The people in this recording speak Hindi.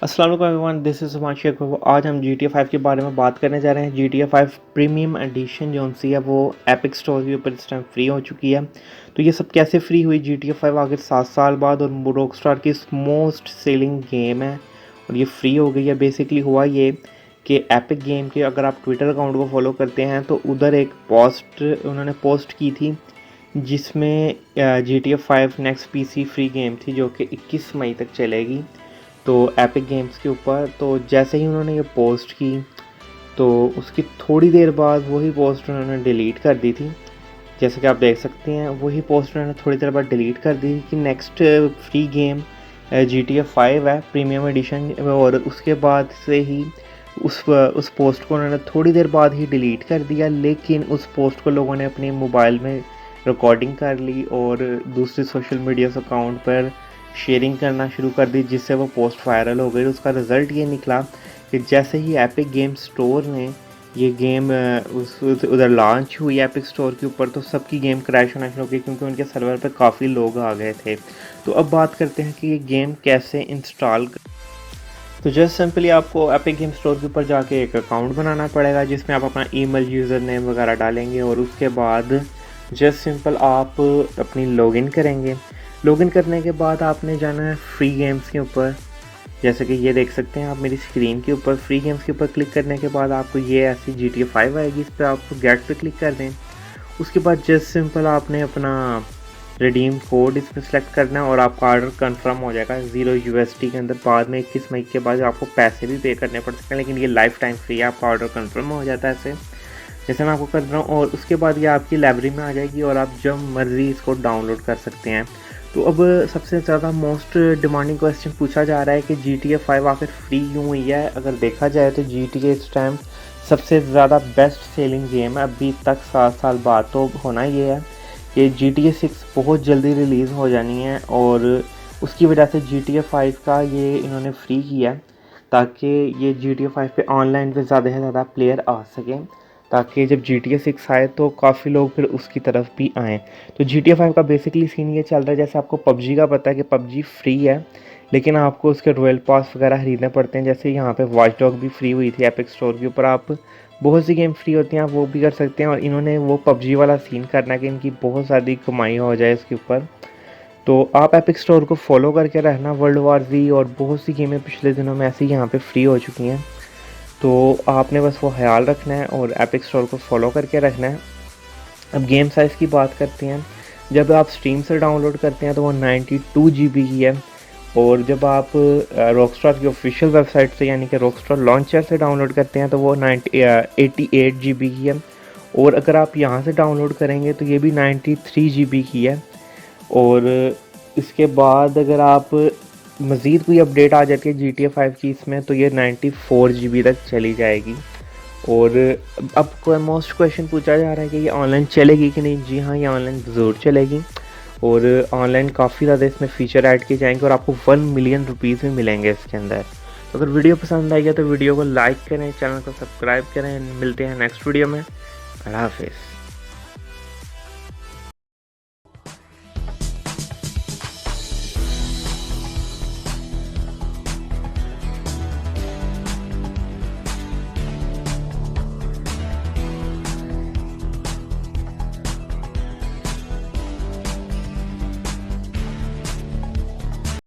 अस्सलाम वालेकुम everyone, this is Himanshu Akbar. आज हम GTA 5 के बारे में बात करने जा रहे हैं। GTA 5 प्रीमियम एडिशन जो सी है वो एपिक स्टोर के ऊपर इस टाइम फ्री हो चुकी है। तो ये सब कैसे फ्री हुई? GTA 5 आखिर 7 साल बाद और रॉकस्टार की मोस्ट सेलिंग गेम है और ये फ्री हो गई है। बेसिकली हुआ ये कि एपिक गेम के अगर आप ट्विटर अकाउंट को फॉलो करते हैं तो उधर एक पोस्ट उन्होंने पोस्ट की थी जिसमें GTA 5 next PC free game थी जो कि 21 मई तक चलेगी तो एपिक गेम्स के ऊपर। तो जैसे ही उन्होंने ये पोस्ट की तो उसकी थोड़ी देर बाद वही पोस्ट उन्होंने डिलीट कर दी थी। जैसे कि आप देख सकते हैं वही पोस्ट उन्होंने थोड़ी देर बाद डिलीट कर दी कि नेक्स्ट फ्री गेम GTA 5 है प्रीमियम एडिशन। और उसके बाद से ही उस पोस्ट को उन्होंने थोड़ी देर बाद ही डिलीट कर दिया, लेकिन उस पोस्ट को लोगों ने अपने मोबाइल में रिकॉर्डिंग कर ली और दूसरे सोशल मीडिया अकाउंट पर शेयरिंग करना शुरू कर दी, जिससे वो पोस्ट वायरल हो गई। उसका रिज़ल्ट ये निकला कि जैसे ही एपिक गेम स्टोर ने ये गेम उधर लॉन्च हुई एपिक स्टोर के ऊपर तो सबकी गेम क्रैश होना शुरू हो गई क्योंकि उनके सर्वर पर काफ़ी लोग आ गए थे। तो अब बात करते हैं कि ये गेम कैसे इंस्टॉल। तो जस्ट सिंपली आपको एपिक गेम स्टोर के ऊपर जाके एक अकाउंट बनाना पड़ेगा जिसमें आप अपना ईमेल यूज़र नेम वगैरह डालेंगे और उसके बाद जस्ट सिंपल आप अपनी लॉगिन करेंगे। लॉगिन करने के बाद आपने जाना है फ्री गेम्स के ऊपर। जैसे कि ये देख सकते हैं आप मेरी स्क्रीन के ऊपर। फ्री गेम्स के ऊपर क्लिक करने के बाद आपको ये ऐसी GTA 5 आएगी, इस पर आप गेट पे क्लिक कर दें। उसके बाद जस्ट सिंपल आपने अपना रिडीम कोड इस पर सेलेक्ट करना है और आपका ऑर्डर कंफर्म हो जाएगा 0 USD के अंदर। बाद में 21 मई के बाद आपको पैसे भी पे करने पड़ सकते हैं, लेकिन ये लाइफ टाइम फ्री है, आपका ऑर्डर कंफर्म हो जाता है ऐसे जैसे मैं आपको कर रहा हूँ। और उसके बाद ये आपकी लाइब्रेरी में आ जाएगी और आप जब मर्ज़ी इसको डाउनलोड कर सकते हैं। तो अब सबसे ज़्यादा मोस्ट डिमांडिंग क्वेश्चन पूछा जा रहा है कि GTA 5 आखिर फ्री क्यों हुई है। अगर देखा जाए तो GTA इस टाइम सबसे ज़्यादा बेस्ट सेलिंग गेम है अभी तक 7 साल बाद। तो होना ये है कि GTA 6 बहुत जल्दी रिलीज़ हो जानी है और उसकी वजह से GTA 5 का ये इन्होंने फ्री किया ताकि ये GTA 5 पे ऑनलाइन पे ज़्यादा से ज़्यादा प्लेयर आ सकें, ताकि जब GTA 6 आए तो काफ़ी लोग फिर उसकी तरफ भी आएँ। तो GTA 5 का बेसिकली सीन ये चल रहा है, जैसे आपको PUBG का पता है कि PUBG फ्री है लेकिन आपको उसके रॉयल पास वगैरह खरीदने पड़ते हैं। जैसे यहाँ पे वॉच डॉग भी फ्री हुई थी एपिक स्टोर के ऊपर। आप बहुत सी गेम फ्री होती हैं, आप वो भी कर सकते हैं। और इन्होंने वो PUBG वाला सीन करना है कि इनकी बहुत ज़्यादा कमाई हो जाए इसके ऊपर। तो आप एपिक स्टोर को फॉलो करके रहना। वर्ल्ड वार Z और बहुत सी गेमें पिछले दिनों में ऐसी यहाँ पे फ्री हो चुकी हैं, तो आपने बस वो ख्याल रखना है और एपिक स्टोर को फॉलो करके रखना है। अब गेम साइज़ की बात करते हैं। जब आप स्टीम से डाउनलोड करते हैं तो वो 92 GB की है और जब आप रॉकस्टार की ऑफिशियल वेबसाइट से यानी कि रॉकस्टार लॉन्चर से डाउनलोड करते हैं तो वो 88 GB की है। और अगर आप यहाँ से डाउनलोड करेंगे तो ये भी 93 GB की है। और इसके बाद अगर आप मज़ीद कोई अपडेट आ जाती है GTA 5 की इसमें तो ये 94 GB तक चली जाएगी। और अब कोई मोस्ट क्वेश्चन पूछा जा रहा है कि ये ऑनलाइन चलेगी कि नहीं। जी हाँ, ये ऑनलाइन ज़रूर चलेगी और ऑनलाइन काफ़ी ज़्यादा इसमें फ़ीचर ऐड किए जाएंगे और आपको 1 मिलियन रुपीज़ भी मिलेंगे इसके अंदर। तो अगर वीडियो पसंद आई है तो वीडियो को लाइक करें, चैनल को सब्सक्राइब करें। मिलते हैं नेक्स्ट वीडियो में। अल्लाह हाफिज़।